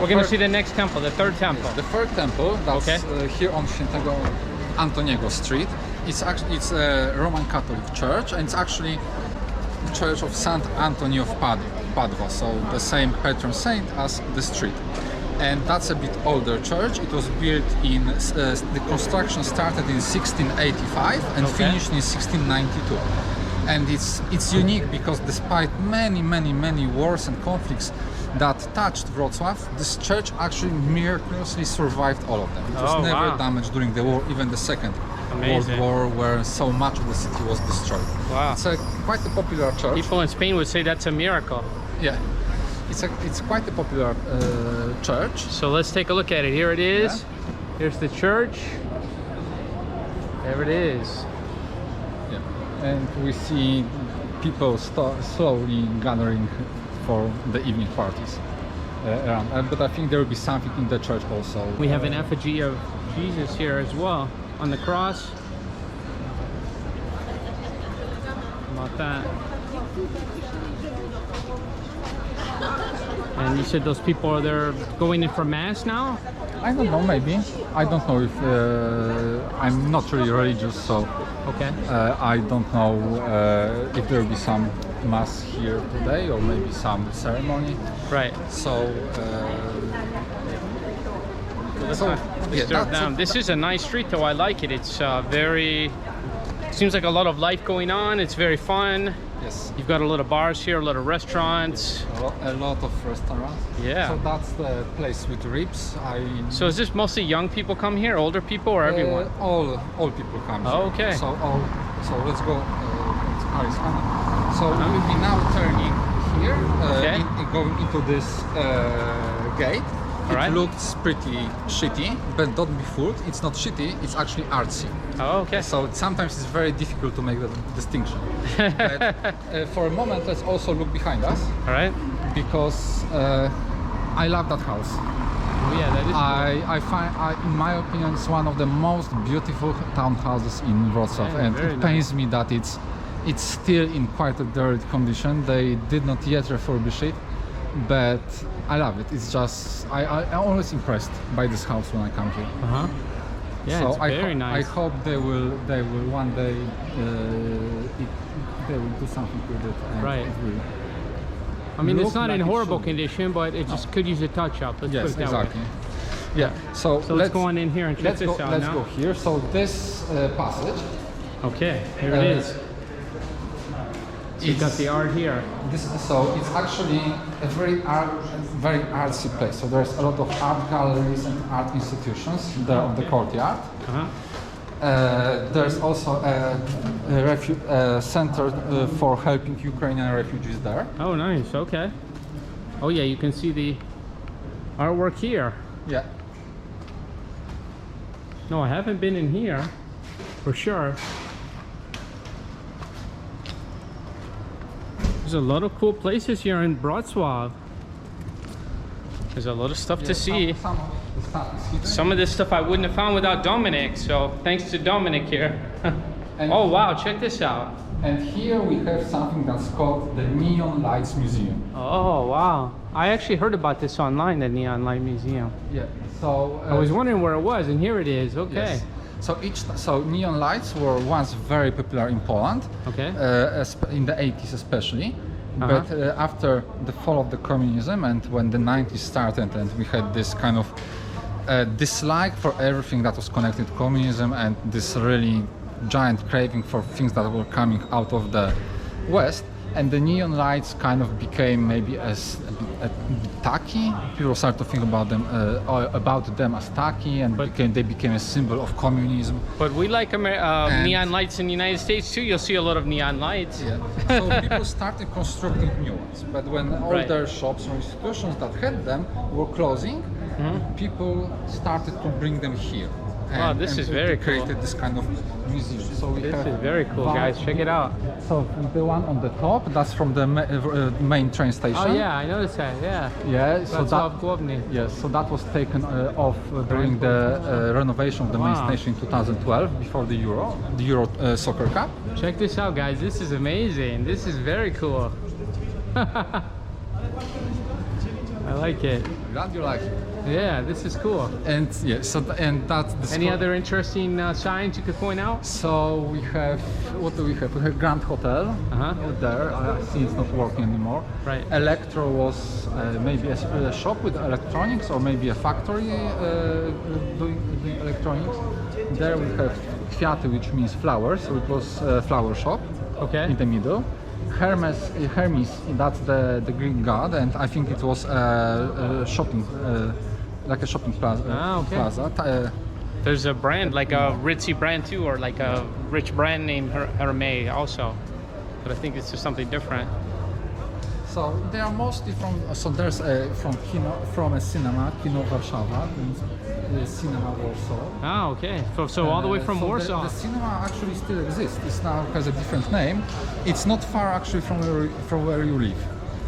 We're going to see the next temple, the third temple. The third temple, that's Okay. here on Świętego Antoniego Street. It's a Roman Catholic church, and it's actually the church of Saint Anthony of Padua, so the same patron saint as the street. And that's a bit older church. It was built in the construction started in 1685 and finished in 1692. And it's unique because despite many wars and conflicts that touched Wrocław, this church actually miraculously survived all of them. It was never damaged during the war, even the Second World War, where so much of the city was destroyed. Wow. It's quite a popular church. People in Spain would say that's a miracle. Yeah. It's quite a popular church. So let's take a look at it. Here it is. Yeah. Here's the church. There it is. Yeah. And we see people slowly gathering for the evening parties around. But I think there will be something in the church also. We have an effigy of Jesus here as well on the cross. How about that? And you said those people are there going in for mass now? I don't know, maybe. I don't know if I'm not really religious, so I don't know if there will be some mass here today or maybe some ceremony. Right. So this is a nice street though. I like it. It's seems like a lot of life going on. It's very fun. Yes. You've got a lot of bars here, a lot of restaurants. A lot of restaurants. Yeah. So that's the place with ribs. So is this mostly young people come here, older people, or everyone? All people come here. Oh, okay. So let's go. So we will be now turning here, going into this gate. It looks pretty shitty, but don't be fooled. It's not shitty. It's actually artsy. Oh, okay. So sometimes it's very difficult to make the distinction. But for a moment, let's also look behind us. All right. Because I love that house. Oh yeah, that is cool. I find, in my opinion, it's one of the most beautiful townhouses in Wrocław, and it pains me that it's still in quite a dirty condition. They did not yet refurbish it, but I love it. It's just I'm always impressed by this house when I come here. Yeah, so it's very nice. I hope they will one day they will do something with it. And right. It will I mean, it's not in horrible condition, but it just could use a touch up. Let's put it that exactly. way. Yeah. So let's go on in here and check this out. Let's go here. So this passage. Okay, here it is. So you got the art here. So it's actually a very artsy place. So there's a lot of art galleries and art institutions there on the courtyard. There's also a center for helping Ukrainian refugees there. Oh, nice. Okay. Oh, yeah. You can see the artwork here. Yeah. No, I haven't been in here for sure. There's a lot of cool places here in Wrocław. There's a lot of stuff to see. Some of this stuff I wouldn't have found without Dominic, so thanks to Dominic here. Oh wow, check this out. And here we have something that's called the Neon Lights Museum. Oh wow, I actually heard about this online, the Neon Light Museum. Yeah, so I was wondering where it was, and here it is. Okay. Yes. So neon lights were once very popular in Poland. Okay. In the 80s especially. But after the fall of the communism and when the 90s started and we had this kind of dislike for everything that was connected to communism and this really giant craving for things that were coming out of the West, and the neon lights kind of became maybe a bit tacky. People started to think about them as tacky, and they became a symbol of communism. But we like neon lights in the United States too. You'll see a lot of neon lights. Yeah. So people started constructing new ones, but when all their shops or institutions that had them were closing, people started to bring them here. Wow, this is very cool. Created this kind of museum. So this is very cool, guys. Check it out. So the one on the top, that's from the main train station. Oh yeah, I noticed that. Yeah. Yeah. So yes. So that was taken off during the renovation of the main station in 2012, before the Euro Soccer Cup. Check this out, guys. This is amazing. This is very cool. I like it. Glad you like it. Yeah, this is cool. And yeah, so and that's the Any other interesting signs you could point out? So we have, what do we have? We have Grand Hotel there. I see it's not working anymore. Right. Electro was maybe a shop with electronics, or maybe a factory doing electronics. There we have Kwiaty, which means flowers. So it was a flower shop. Okay. In the middle. Hermes, that's the Greek god, and I think it was a shopping, like a shopping plaza. There's a brand, like a ritzy brand too, or like a rich brand named Hermes also, but I think it's just something different. So they are mostly from. So there's from a cinema, Kino Warszawa, cinema Warsaw. Okay. So all the way from Warsaw. The cinema actually still exists. It now has a different name. It's not far actually from where you live,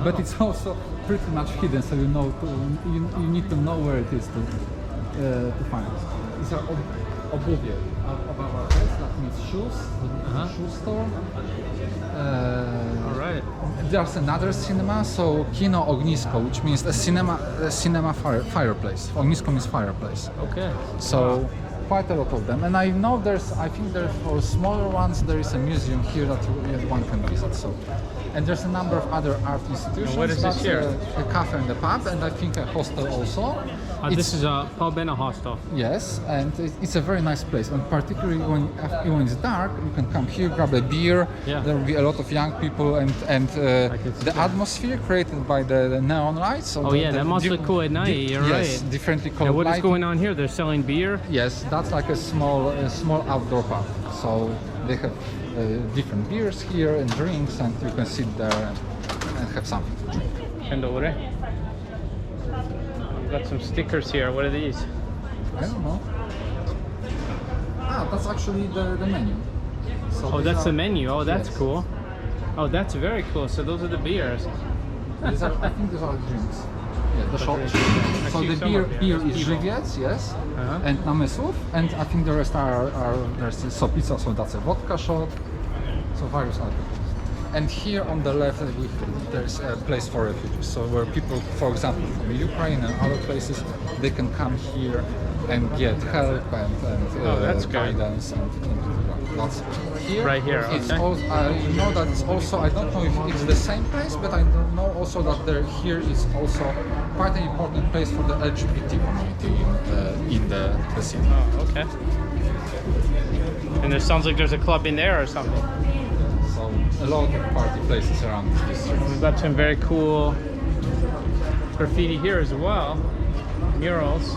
but it's also pretty much hidden. So you need to know where it is to find it. These are obuwie of our place. That means shoes. Shoe store. All right. There's another cinema, so Kino Ognisko, which means a cinema fireplace. Ognisko means fireplace. Okay. So quite a lot of them, and I know I think there for smaller ones there is a museum here that one can visit. So, and there's a number of other art institutions. And what is this here? A cafe and a pub, and I think a hostel also. This is a pub and a hostel. Yes, and it's a very nice place, and particularly when it's dark, you can come here, grab a beer. Yeah. There will be a lot of young people, and the atmosphere created by the neon lights. So that must look cool at night. You're yes, right. differently colored. And what is lighting. going on here? They're selling beer. Yes, that's like a small outdoor pub. So they have different beers here and drinks, and you can sit there and have something to drink. Got some stickers here. What are these? I don't know. That's actually the menu. So that's the menu. Oh, that's cool. Oh, that's very cool. So those are the beers. I think these are drinks. Yeah, the shop. So the beer is Żywiec, yes, and Namysłów, and I think the rest there's Sopica, so that's a vodka shop. So various alcohols. And here on the left, there's a place for refugees. So where people, for example, from Ukraine and other places, they can come here and get help and that's guidance. And that's here. Right here. It's okay. also, you know that it's also. I don't know if it's the same place, but I don't know also that here is also quite an important place for the LGBT community in the city. Oh, okay. And there sounds like there's a club in there or something. So a lot of party places around this district. We've got some very cool graffiti here as well. Murals.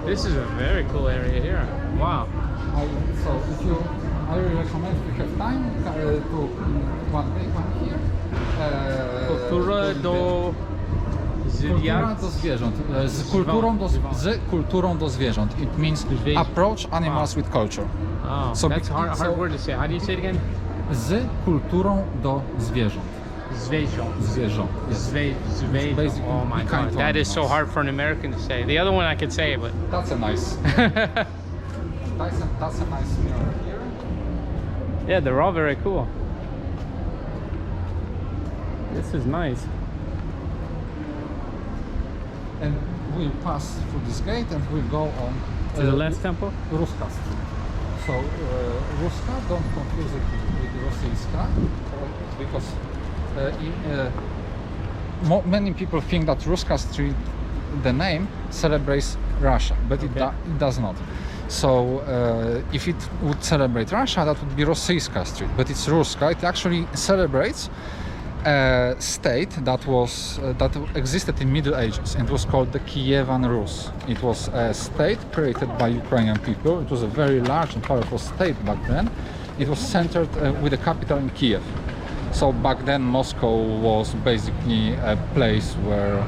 This is a very cool area here. Wow. So I really recommend if you have time to one day come here. Kultura do zwierząt. Z kulturą do zwierząt. It means approach animals with culture. Oh, so that's hard word to say. How do you say it again? Z kulturą do zwierząt. Zwierząt. Yes. Zwierząt. Oh my god. That is so hard for an American to say. The other one I could say, but that's a nice. That's a nice mural here. Yeah, they're all very cool. This is nice. And we'll pass through this gate and we'll go on to the last temple? Ruska Street. So Ruska, don't confuse it with Rosyjska, because many people think that Ruska Street, the name, celebrates Russia, but it does not. So if it would celebrate Russia, that would be Rosyjska Street, but it's Ruska. It actually celebrates a state that existed in Middle Ages, and it was called the Kievan Rus. It was a state created by Ukrainian people. It was a very large and powerful state back then. It was centered with a capital in Kiev. So back then Moscow was basically a place where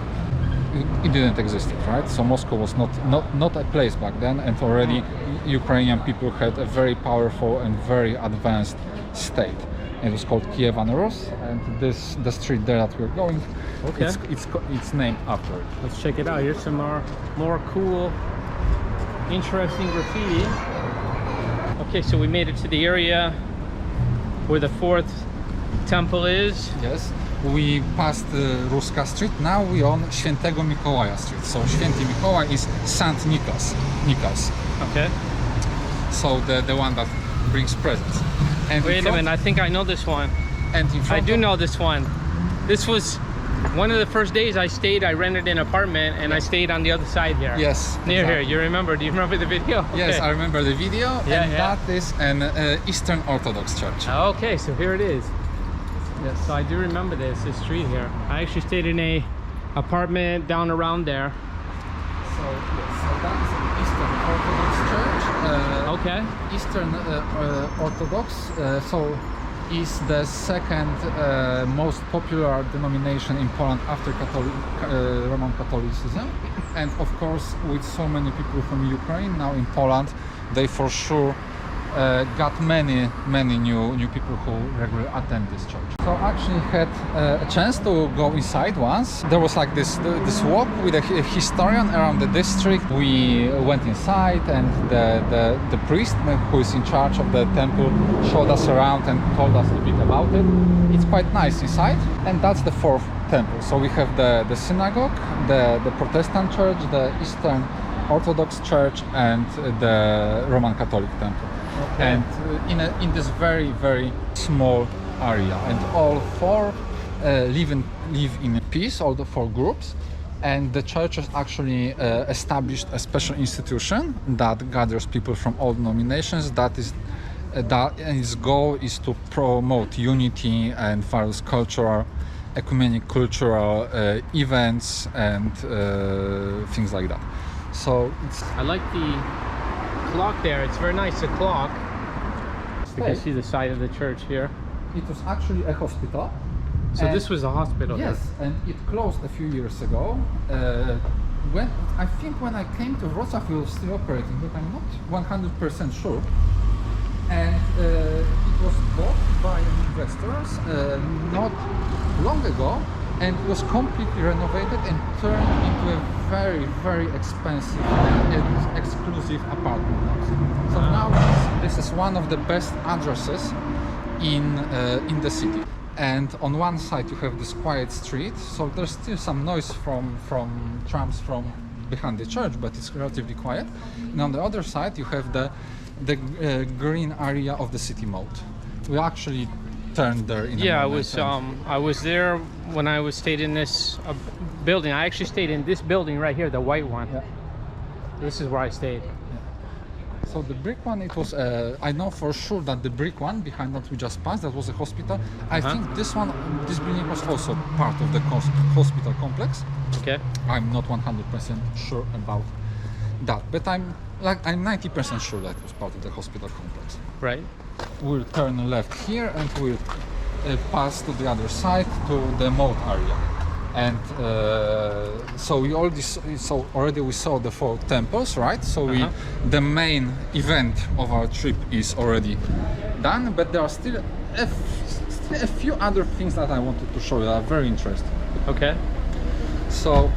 it didn't exist, right? So Moscow was not a place back then, and already Ukrainian people had a very powerful and very advanced state. It was called Kievan Rus, and the street there that we're going, it's named after it. Let's check it out. Here's some more cool, interesting graffiti. Okay, so we made it to the area where the fourth temple is. Yes, we passed Ruska Street. Now we on Świętego Mikołaja Street. So Święty Mikołaj is Saint Nicholas. Okay. So the one that brings presents. And Wait a minute, I think I know this one. And in front I do know this one. This was one of the first days I stayed. I rented an apartment and I stayed on the other side here. Yes. Near exactly. here. You remember? Do you remember the video? Yes, Okay. I remember the video. Yeah, and yeah. that is an Eastern Orthodox church. Okay, so here it is. Yes. So I do remember this street here. I actually stayed in a apartment down around there. So yes, so that is an Eastern Orthodox church. Okay. Eastern Orthodox. So is the second most popular denomination in Poland after Roman Catholicism, and of course with so many people from Ukraine now in Poland, they for sure got many new people who regularly attend this church. So I actually had a chance to go inside once. There was like this walk with a historian around the district. We went inside and the priest who is in charge of the temple showed us around and told us a bit about it. It's quite nice inside, and that's the fourth temple. So we have the synagogue, the Protestant church, the Eastern Orthodox church, and the Roman Catholic temple. Okay. And in this very small area, and all four live in peace, all the four groups, and the church has actually established a special institution that gathers people from all denominations. That its goal is to promote unity and various ecumenic cultural events and things like that. So I like the clock there. It's very nice, the clock. You can see the side of the church here. It was actually a hospital. So this was a hospital. Yes, here. and it closed a few years ago. When I came to Wroclaw, it was still operating, but I'm not 100% sure. And it was bought by investors not long ago, and it was completely renovated and turned into a very expensive and exclusive apartment. So now this is one of the best addresses in the city. And on one side you have this quiet street, so there's still some noise from trams from behind the church, but it's relatively quiet. And on the other side you have the green area of the city moat. We actually turned there in I was there when I stayed in this building. I actually stayed in this building right here, the white one. Yeah. This is where I stayed. So the brick one, it was I know for sure that the brick one behind that we just passed, that was a hospital. I think this building was also part of the hospital complex. Okay. I'm not 100% sure about that, but I'm 90% sure that it was part of the hospital complex. Right. We'll turn left here and we'll pass to the other side to the moat area. And so already we saw the four temples, right? So the main event of our trip is already done, but there are still a few other things that I wanted to show you that are very interesting. Okay. So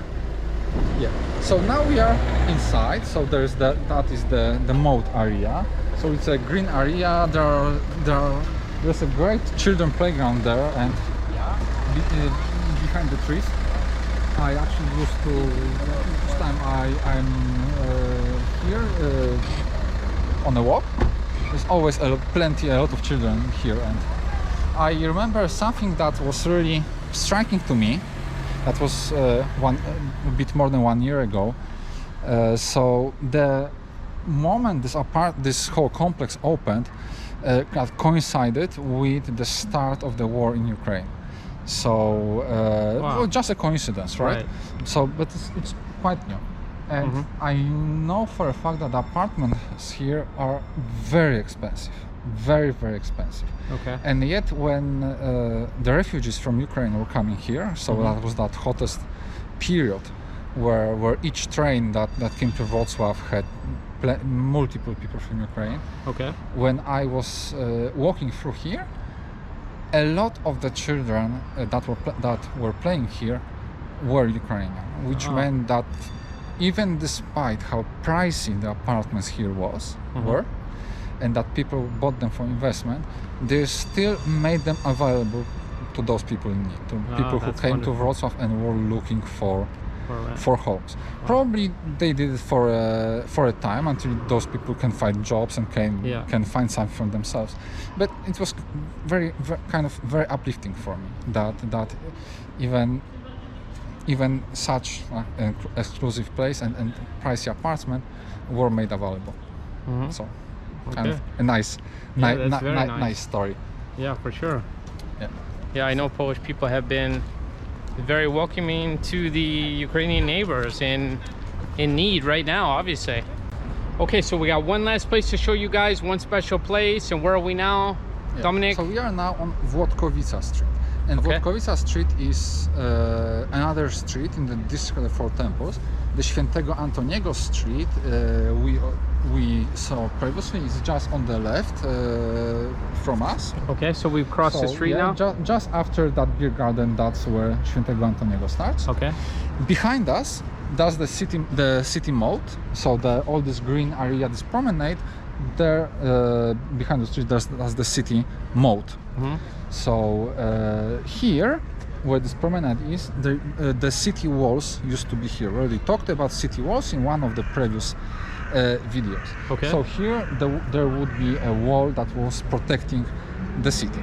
so now we are inside. So that is the moat area. So it's a green area. There's a great children playground there, and behind the trees. I actually used to, each time I'm here on a walk, there's always a lot of children here, and I remember something that was really striking to me. That was a bit more than 1 year ago. So the moment this whole complex opened, that coincided with the start of the war in Ukraine. So well, just a coincidence, right? So, but it's quite new, and I know for a fact that apartments here are very expensive, very expensive. Okay. And yet, when the refugees from Ukraine were coming here, so that was that hottest period, where each train that came to Wrocław had multiple people from Ukraine. Okay. When I was walking through here, a lot of the children that were playing here were Ukrainian, which meant that even despite how pricey the apartments here were, and that people bought them for investment, they still made them available to those people in need, to people who that's came wonderful. to Wrocław and were looking for homes. Wow. Probably they did it for a time until those people can find jobs and can find something for themselves. But it was very kind of very uplifting for me that even such an exclusive place and pricey apartment were made available. So kind of a nice story. Yeah, for sure. Yeah. Yeah, I know Polish people have been very welcoming to the Ukrainian neighbors in need right now, obviously. Okay, so we got one last place to show you guys, one special place. And where are we now, Dominic? So we are now on Włodkowica Street. And Włodkowica Street is another street in the district of the Four Temples. The Świętego Antoniego Street we saw previously is just on the left from us. Okay, so we've crossed the street now? Just after that beer garden, that's where Świętego Antoniego starts. Okay. Behind us, that's the city moat. So all this green area, this promenade, there behind the street, that's the city moat. So here, where this promenade is, the city walls used to be here. We already talked about city walls in one of the previous videos. Okay. So here there would be a wall that was protecting the city,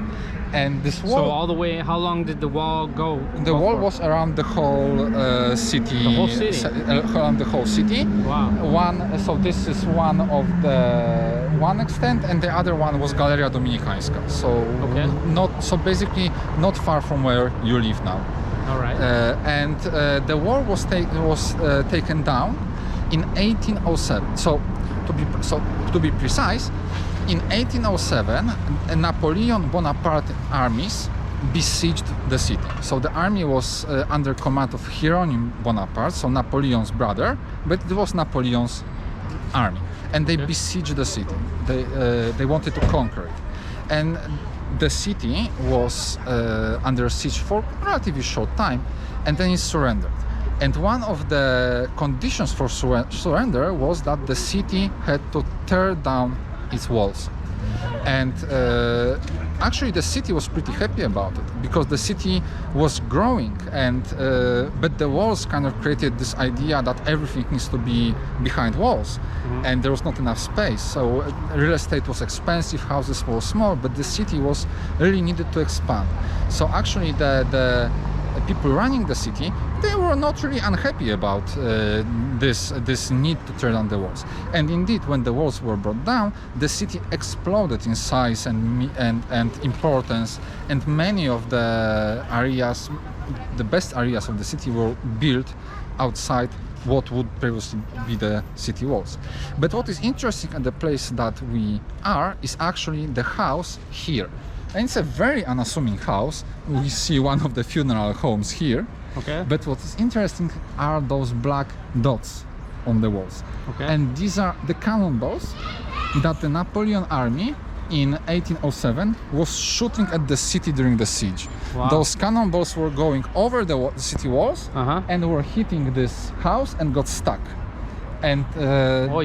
and this wall. So all the way, how long did the wall go? The wall was around the whole city. The whole city. Around the whole city. Wow. So this is one extent, and the other one was Galeria Dominikańska. So basically not far from where you live now. All right. And the wall was taken down in 1807. So to be precise, in 1807, Napoleon Bonaparte armies besieged the city. So the army was under command of Hieronym Bonaparte, so Napoleon's brother, but it was Napoleon's army, and they besieged the city. They wanted to conquer it, and the city was under siege for a relatively short time, and then it surrendered. And one of the conditions for surrender was that the city had to tear down its walls. And actually the city was pretty happy about it, because the city was growing, and but the walls kind of created this idea that everything needs to be behind walls, and there was not enough space. So real estate was expensive, houses were small, but the city was really needed to expand. So actually the people running the city, they were not really unhappy about this need to tear down the walls. And indeed, when the walls were brought down, the city exploded in size and importance, and many of the areas, the best areas of the city, were built outside what would previously be the city walls. But what is interesting at the place that we are is actually the house here. And it's a very unassuming house. We see one of the funeral homes here. Okay. But what is interesting are those black dots on the walls. Okay. And these are the cannonballs that the Napoleon army in 1807 was shooting at the city during the siege. Wow. Those cannonballs were going over the city walls and were hitting this house and got stuck. And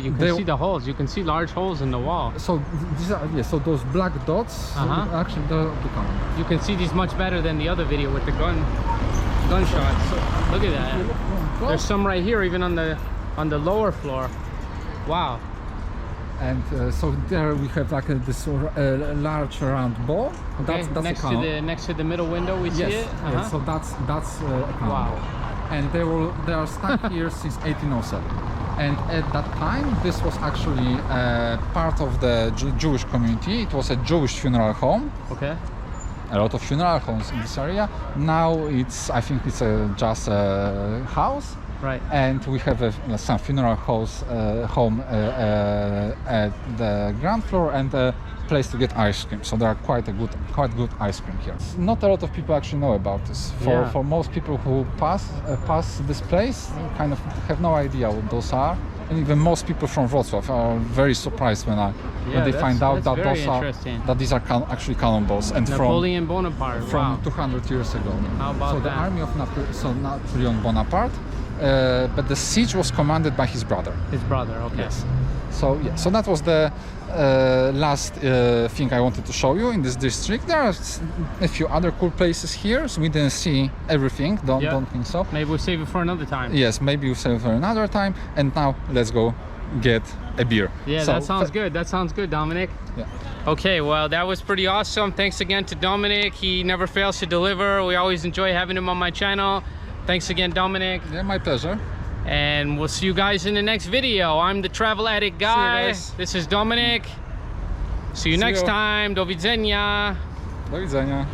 you can see the holes. You can see large holes in the wall. So these are so those black dots actually the cannonballs. You can see these much better than the other video with the gunshots. Look at that. There's some right here, even on the lower floor. Wow. And so there we have like this large round ball. Okay. That's next to the middle window, we see it. Yes. So that's a cannonball. Wow. And they are stuck here since 1807. And at that time, this was actually part of the Jewish community. It was a Jewish funeral home. Okay. A lot of funeral homes in this area. Now I think it's just a house. Right. And we have some funeral home at the ground floor, and a place to get ice cream. So there are quite good ice cream here. Not a lot of people actually know about this. For most people who pass this place, kind of have no idea what those are. And even most people from Wrocław are very surprised when they find out that these are actually cannonballs, and Napoleon Bonaparte from 200 years ago. How about the army of Napoleon Bonaparte but the siege was commanded by his brother. His brother, okay. Yes. So yeah, so that was the last thing I wanted to show you in this district. There are a few other cool places here, so we didn't see everything. Don't think so. Maybe we'll save it for another time. Yes, maybe we'll save it for another time. And now let's go get a beer. Yeah, so, that sounds good. That sounds good, Dominic. Yeah. Okay, well, that was pretty awesome. Thanks again to Dominic. He never fails to deliver. We always enjoy having him on my channel. Thanks again, Dominic. Yeah, my pleasure. And we'll see you guys in the next video. I'm the Travel Addict guy. This is Dominic. See you next time. Do widzenia. Do widzenia.